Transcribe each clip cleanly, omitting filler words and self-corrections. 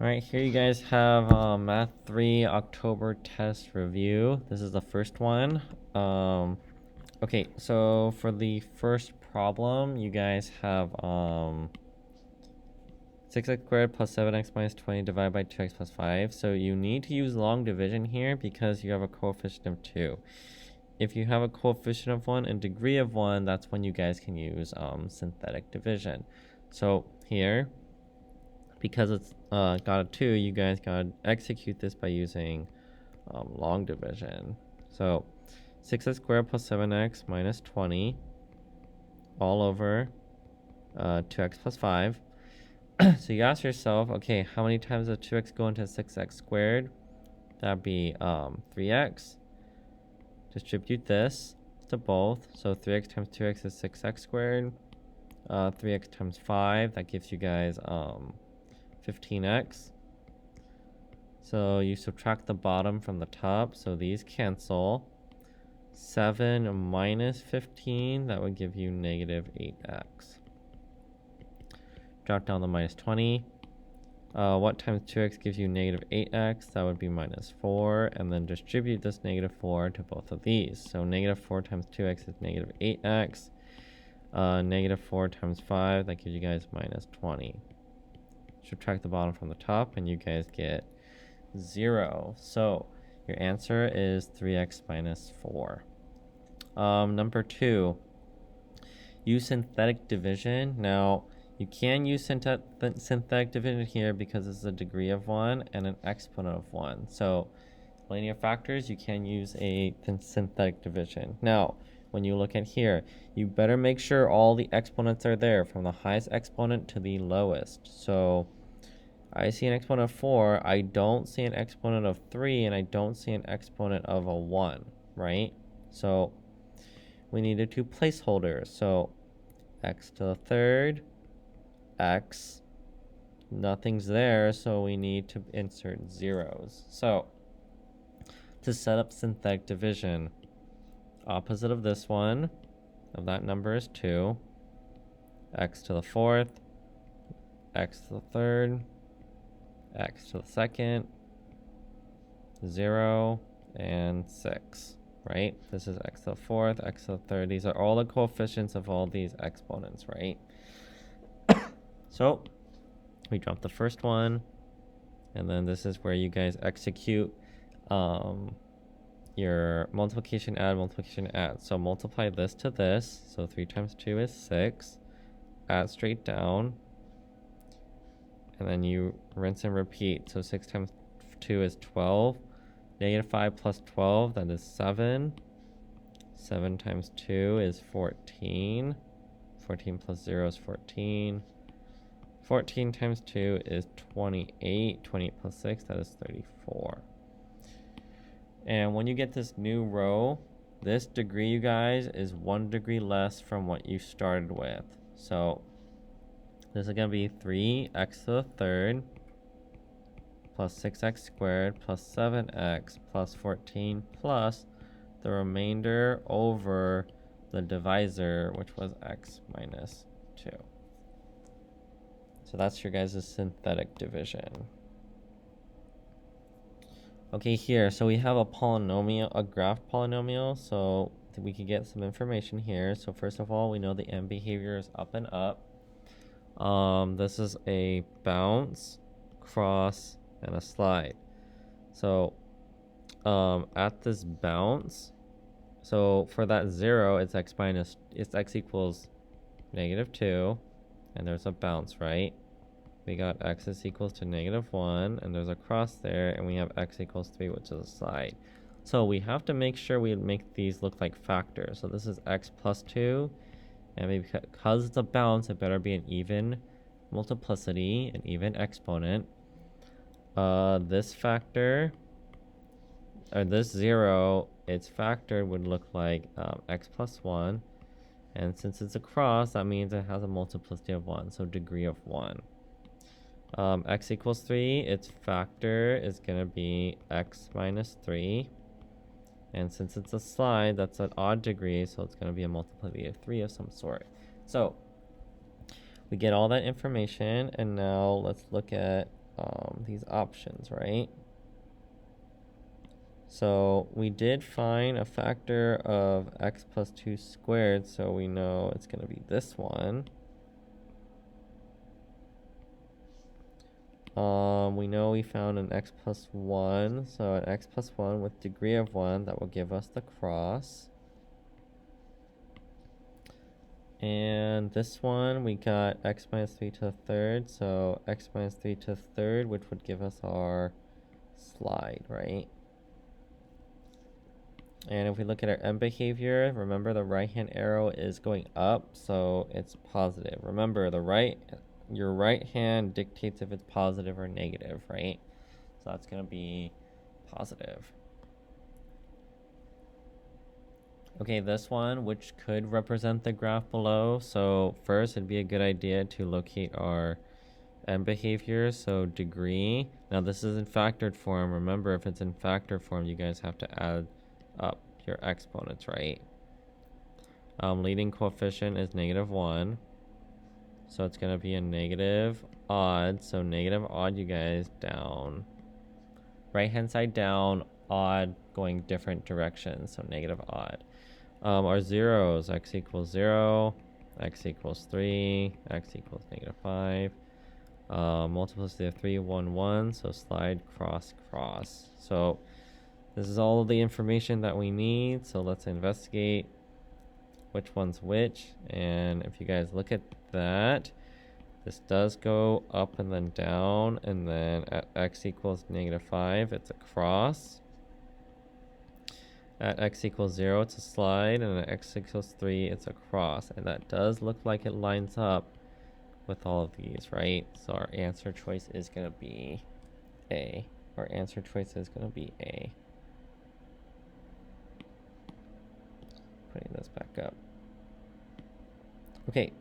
Alright, here you guys have Math 3 October test review. This is the first one. Okay, so for the first problem, you guys have 6x squared plus 7x minus 20 divided by 2x plus 5. So you need to use long division here because you have a coefficient of 2. If you have a coefficient of 1 and degree of 1, that's when you guys can use synthetic division. So here, because it's got a 2, you guys gotta execute this by using long division. So 6x squared plus 7x minus 20 all over 2x plus 5. So you ask yourself, okay, how many times does 2x go into 6x squared? That'd be 3x. Distribute this to both. So 3x times 2x is 6x squared. 3x times 5, that gives you guys 15x. So you subtract the bottom from the top, so these cancel. 7 minus 15, that would give you negative 8x. Drop down the minus 20. What times 2x gives you negative 8x? That would be minus 4, and then distribute this negative 4 to both of these. So negative 4 times 2x is negative 8x. Negative 4 times 5, that gives you guys minus 20. Subtract the bottom from the top, and you guys get 0. So your answer is 3x minus 4. Number 2, use synthetic division. Now, you can use synthetic division here because it's a degree of 1 and an exponent of 1. So linear factors, you can use a synthetic division. Now, when you look at here, you better make sure all the exponents are there from the highest exponent to the lowest. So I see an exponent of 4, I don't see an exponent of 3, and I don't see an exponent of a 1, right? So we needed two placeholders. So x to the third, x, nothing's there, so we need to insert zeros. So to set up synthetic division, opposite of this one, of that number is 2, x to the fourth, x to the third, x to the second, 0, and 6, right? This is x to the fourth, x to the third. These are all the coefficients of all these exponents, right? So we drop the first one, and then this is where you guys execute your multiplication, add. So multiply this to this. So 3 times 2 is 6. Add straight down. And then you rinse and repeat. So 6 times 2 is 12. Negative 5 plus 12, that is 7. 7 times 2 is 14. 14 plus 0 is 14. 14 times 2 is 28. 28 plus 6, that is 34. And when you get this new row, this degree, you guys, is 1 degree less from what you started with. So this is going to be 3x to the third plus 6x squared plus 7x plus 14 plus the remainder over the divisor, which was x minus 2. So that's your guys' synthetic division. Okay, here, so we have a polynomial, a graph polynomial, so we can get some information here. So first of all, we know the end behavior is up and up. This is a bounce, cross, and a slide. So at this bounce, so for that 0, it's x equals negative 2, and there's a bounce, right? We got x is equals to negative 1, and there's a cross there, and we have x equals 3, which is a slide. So we have to make sure we make these look like factors. So this is x plus 2, and because it's a bounce, it better be an even multiplicity, an even exponent. This factor, or this 0, its factor would look like x plus 1, and since it's a cross, that means it has a multiplicity of 1, so degree of 1. X equals 3, its factor is going to be x minus 3. And since it's a slide, that's an odd degree, so it's going to be a multiplicity of 3 of some sort. So we get all that information, and now let's look at these options, right? So we did find a factor of x plus 2 squared, so we know it's going to be this one. We know we found an x plus 1, so an x plus 1 with degree of 1, that will give us the cross. And this one, we got x minus 3 to the third, so x minus 3 to the third, which would give us our slide, right? And if we look at our end behavior, remember the right-hand arrow is going up, so it's positive. Remember, your right hand dictates if it's positive or negative, right? So that's going to be positive. Okay, this one, which could represent the graph below. So first, it'd be a good idea to locate our end behavior, so degree. Now this is in factored form. Remember, if it's in factor form, you guys have to add up your exponents, right? Leading coefficient is -1. So it's going to be a negative odd. So negative odd, you guys, down. Right-hand side down, odd going different directions. So negative odd. Our zeros, x equals 0, x equals 3, x equals -5. Multiplicity of 3, 1, 1. So slide, cross, cross. So this is all of the information that we need. So let's investigate which one's which. And if you guys look at that, this does go up and then down, and then at x equals -5, it's a cross. At x equals 0, it's a slide, and at x equals 3, it's a cross. And that does look like it lines up with all of these, right? So our answer choice is going to be A. Our answer choice is going to be A. Putting this back up. Okay.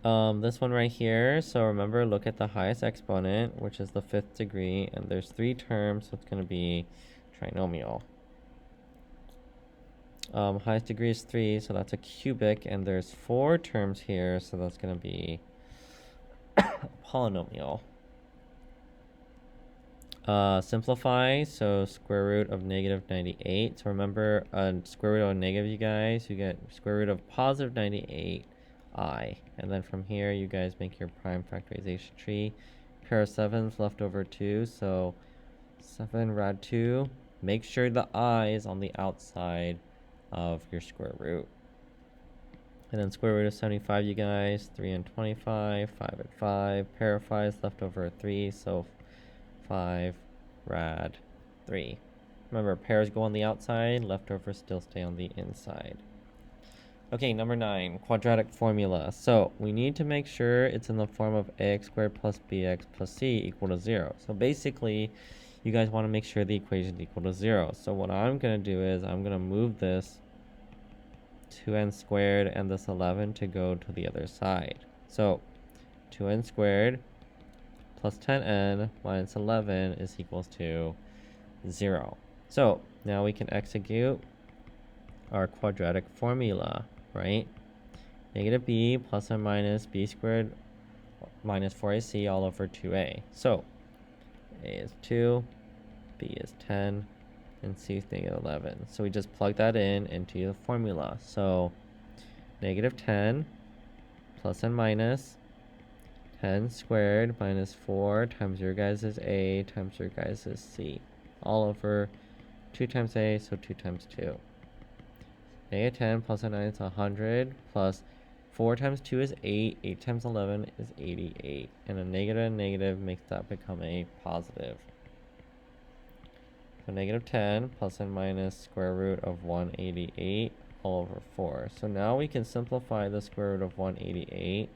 This one right here, so remember, look at the highest exponent, which is the 5th degree, and there's 3 terms, so it's going to be trinomial. Highest degree is 3, so that's a cubic, and there's 4 terms here, so that's going to be polynomial. Simplify, so square root of -98. So remember, square root of negative, you guys, you get square root of positive 98i. And then from here, you guys make your prime factorization tree. Pair of 7s left over 2, so 7 rad 2. Make sure the I is on the outside of your square root. And then square root of 75, you guys, 3 and 25, 5 and 5. Pair of 5s left over 3, so 5 rad 3. Remember, pairs go on the outside, leftovers still stay on the inside. Okay, number 9, quadratic formula. So we need to make sure it's in the form of ax squared plus bx plus c equal to 0. So basically, you guys want to make sure the equation is equal to 0. So what I'm going to do is I'm going to move this 2n squared and this 11 to go to the other side. So 2n squared plus 10n minus 11 is equals to 0. So now we can execute our quadratic formula, right? Negative b plus or minus b squared minus 4ac all over 2a. So a is 2, b is 10, and c is -11. So we just plug that in into the formula. So negative 10 plus and minus 10 squared minus 4 times your guys' a times your guys' c, all over 2 times a, so 2 times 2. Negative 10 plus and 9 is 100, plus 4 times 2 is 8, 8 times 11 is 88, and a negative and negative makes that become a positive. So negative 10 plus and minus square root of 188 all over 4. So now we can simplify the square root of 188.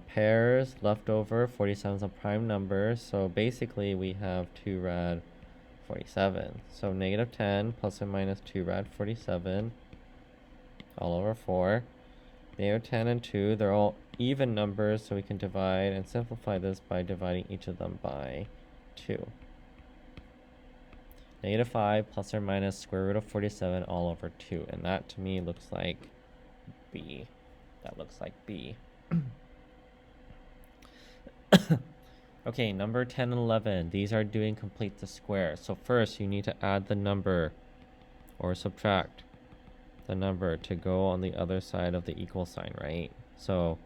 Pairs left over, 47 is a prime number, so basically we have 2 rad 47. So negative 10 plus or minus 2 rad 47 all over 4. Negative 10 and 2, they're all even numbers, so we can divide and simplify this by dividing each of them by 2. Negative 5 plus or minus square root of 47 all over 2. And that to me looks like B. That looks like B. Okay, number 10 and 11. These are doing complete the square. So first you need to add the number or subtract the number to go on the other side of the equal sign, right? So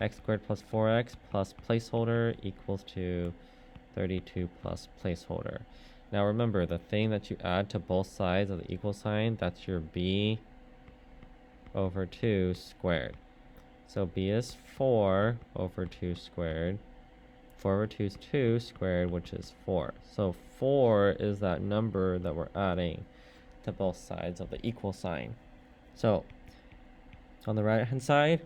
x squared plus 4x plus placeholder equals to 32 plus placeholder. Now remember, the thing that you add to both sides of the equal sign, that's your b over 2 squared. So b is 4 over 2 squared. 4 over 2 is 2 squared, which is 4. So 4 is that number that we're adding to both sides of the equal sign. So on the right hand side,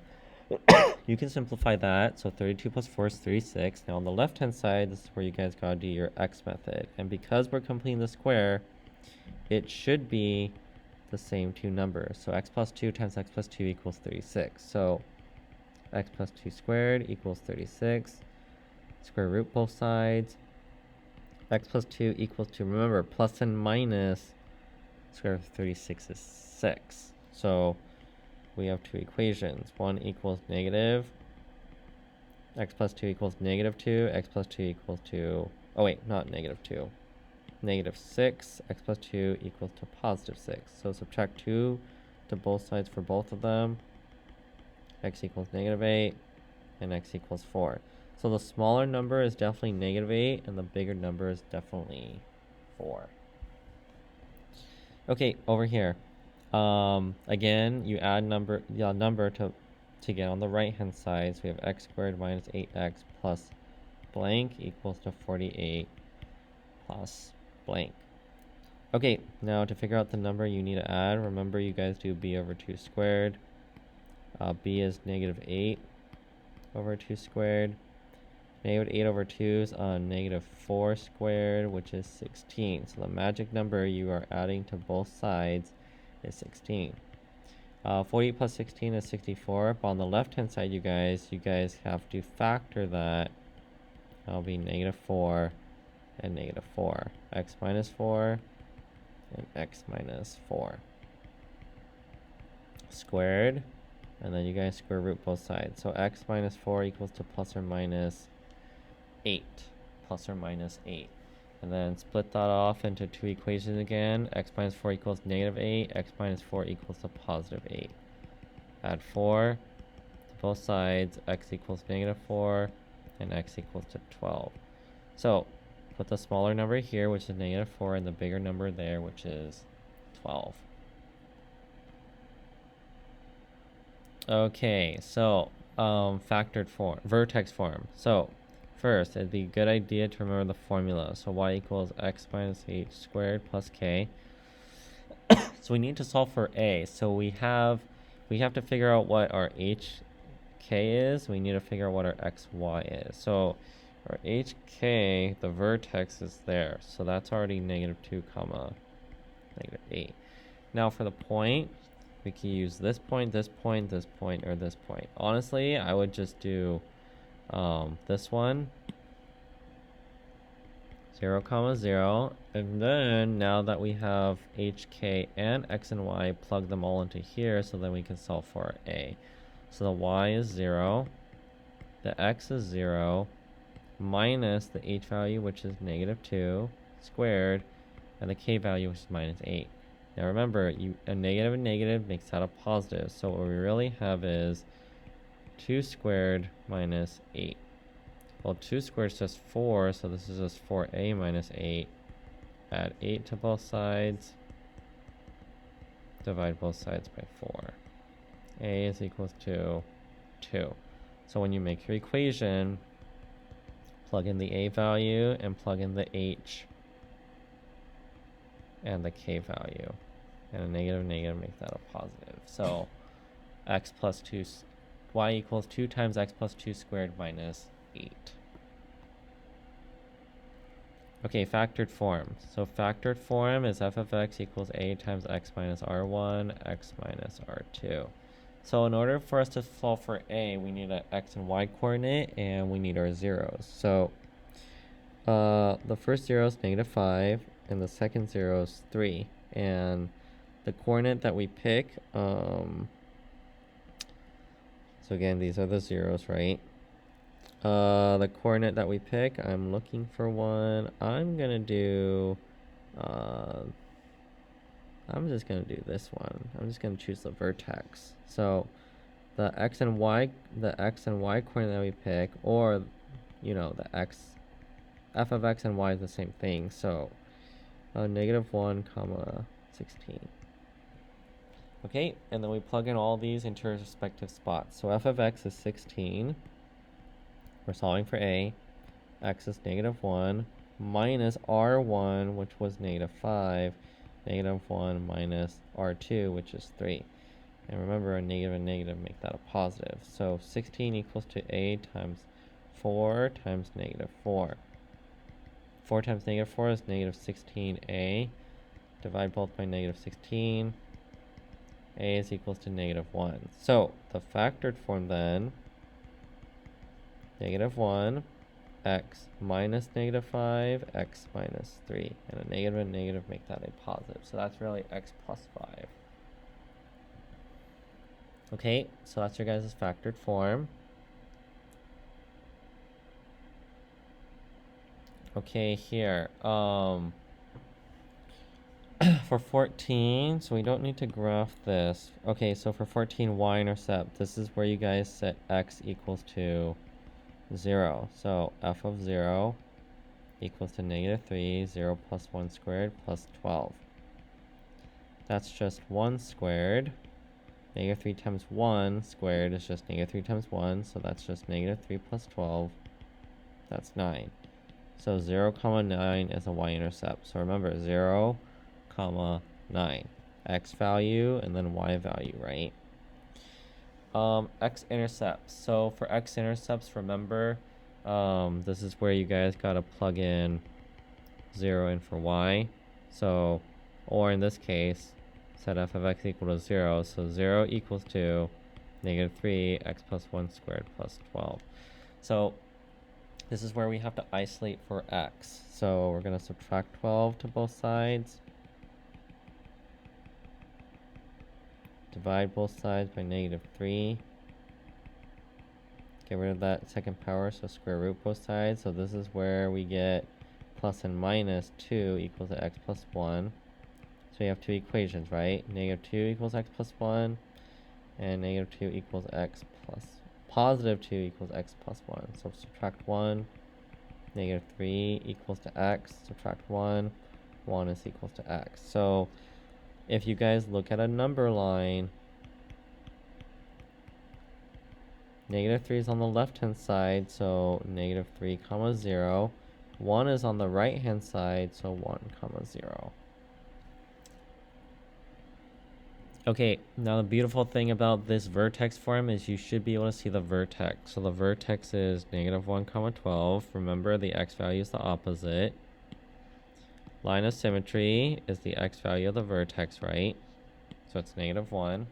you can simplify that. So 32 plus 4 is 36. Now on the left hand side, this is where you guys gotta do your x method. And because we're completing the square, it should be the same two numbers. So x plus 2 times x plus 2 equals 36. So x plus 2 squared equals 36. Square root both sides. X plus 2 equals to, remember, plus and minus square root of 36 is 6. So we have two equations. One equals negative. X plus 2 equals negative 2. X plus 2 equals to, oh wait, not negative 2. Negative 6. X plus 2 equals to positive 6. So subtract 2 to both sides for both of them. X equals negative 8. And x equals 4. So the smaller number is definitely negative 8, and the bigger number is definitely 4. Okay, over here. Again, you add number to get on the right-hand side. So we have x squared minus 8x plus blank equals to 48 plus blank. Okay, now to figure out the number you need to add, remember you guys do b over 2 squared. B is negative 8 over 2 squared. Negative 8 over 2 is on negative 4 squared, which is 16. So the magic number you are adding to both sides is 16. 48 plus 16 is 64. But on the left-hand side, you guys have to factor that. That'll be negative 4 and negative 4. X minus 4 and x minus 4. Squared. And then you guys square root both sides. So x minus 4 equals to plus or minus 8. Plus or minus 8. And then split that off into two equations again. X minus 4 equals negative 8. X minus 4 equals to positive 8. Add 4 to both sides. X equals negative 4. And x equals to 12. So put the smaller number here, which is negative 4, and the bigger number there, which is 12. Okay, so factored form, vertex form. So first, it'd be a good idea to remember the formula. So y equals x minus h squared plus k. So we need to solve for a. So we have to figure out what our hk is. We need to figure out what our xy is. So our hk, the vertex is there. So that's already negative 2 comma negative 8. Now for the point, we can use this point, this point, this point, or this point. Honestly, I would just do this one, 0 comma 0, and then now that we have hk and x and y, plug them all into here so then we can solve for a. So the y is 0, the x is 0, minus the h value, which is negative 2 squared, and the k value, which is minus 8. Now remember, a negative and negative makes that a positive. So what we really have is 2 squared minus 8. Well, 2 squared is just 4, so this is just 4a minus 8. Add 8 to both sides. Divide both sides by 4. A is equals to 2. So when you make your equation, plug in the a value and plug in the h and the k value. And a negative makes that a positive. So x plus 2, y equals 2 times x plus 2 squared minus 8. Okay, factored form. So factored form is f of x equals a times x minus r1, x minus r2. So in order for us to solve for a, we need an x and y coordinate, and we need our zeros. So the first 0 is negative 5, and the second 0 is 3. And the coordinate that we pick, So again, these are the zeros, right? The coordinate that we pick, I'm looking for one. I'm gonna do, I'm just gonna do this one. I'm just gonna choose the vertex. So the x and y coordinate that we pick, or the f of x and y is the same thing. So -1, 16. Okay, and then we plug in all these into their respective spots. So f of x is 16. We're solving for a. X is -1 minus r1, which was -5. -1 minus r2, which is 3. And remember, a negative and negative make that a positive. So 16 equals to a times 4 times -4. 4 times -4 is -16a. Divide both by -16. A is equals to -1. So the factored form then, -1, x minus -5, x minus 3. And a negative and negative make that a positive. So that's really x plus 5. Okay, so that's your guys' factored form. Okay, here. For 14, so we don't need to graph this. Okay, so for 14, y-intercept, this is where you guys set x equals to 0. So f of 0 equals to -3, 0 plus 1 squared plus 12. That's just 1 squared. -3 times 1 squared is just -3 times 1, so that's just -3 plus 12. That's 9. So 0, 9 is a y-intercept. So remember, 0, 9. X value and then y value, right? X-intercepts. So for x-intercepts, remember, this is where you guys gotta plug in 0 in for y. So, or in this case, set f of x equal to 0. So 0 equals to -3, x plus 1 squared plus 12. So this is where we have to isolate for x. So we're going to subtract 12 to both sides. Divide both sides by -3. Get rid of that second power, so square root both sides. So this is where we get plus and minus 2 equals to x plus 1. So we have two equations, right? -2 equals x plus 1, and -2 equals x plus, +2 equals x plus 1. So subtract 1, -3 equals to x, subtract 1, 1 is equals to x. So if you guys look at a number line, -3 is on the left-hand side, so -3, 0. 1 is on the right-hand side, so 1, 0. Okay, now the beautiful thing about this vertex form is you should be able to see the vertex. So the vertex is -1, 12. Remember, the x value is the opposite. Line of symmetry is the x value of the vertex, right? So it's -1.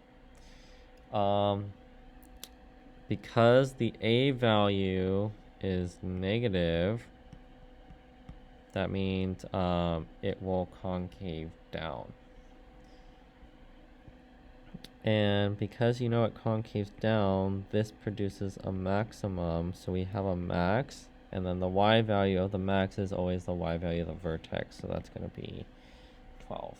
Because the a value is negative, that means it will concave down. And because it concaves down, this produces a maximum. So we have a max, and then the y value of the max is always the y value of the vertex. So that's going to be 12.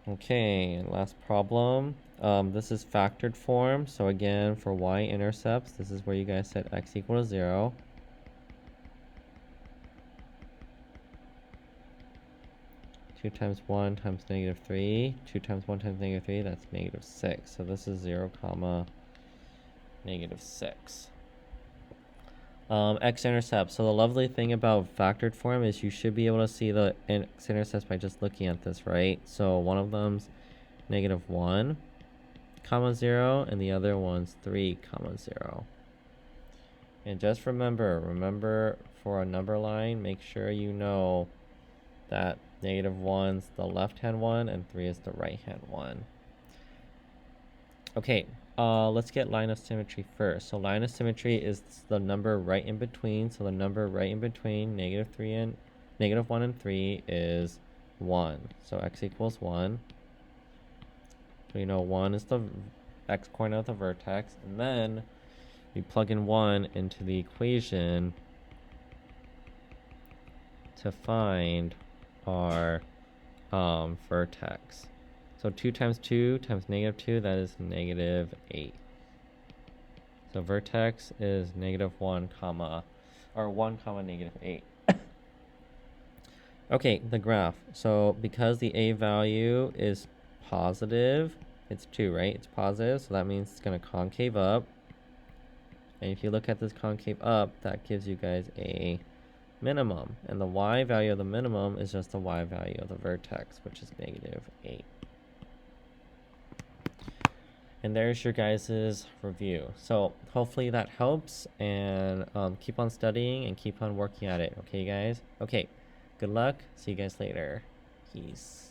Okay, and last problem. This is factored form. So again, for y-intercepts, this is where you guys set x equal to 0. Two times 1 times -3. 2 times 1 times -3, that's -6. So this is 0, -6. X-intercept. So the lovely thing about factored form is you should be able to see the x-intercepts by just looking at this, right? So one of them's -1, 0, and the other one's 3, 0. And just remember for a number line, make sure you know that -1's the left-hand one and 3 is the right-hand one. Okay, let's get line of symmetry first. So line of symmetry is the number right in between. So the number right in between -1 and 3 is 1. So x equals 1. So you know 1 is the x-coordinate of the vertex, and then we plug in 1 into the equation to find our vertex. So 2 times 2 times -2, that is -8. So vertex is -1 comma, or 1 comma -8. Okay, the graph. So because the a value is positive, it's 2, right? It's positive, so that means it's going to concave up. And if you look at this concave up, that gives you guys a minimum. And the y value of the minimum is just the y value of the vertex, which is -8. And there's your guys' review. So hopefully that helps, and keep on studying and keep on working at it. Okay, guys? Okay, good luck. See you guys later. Peace.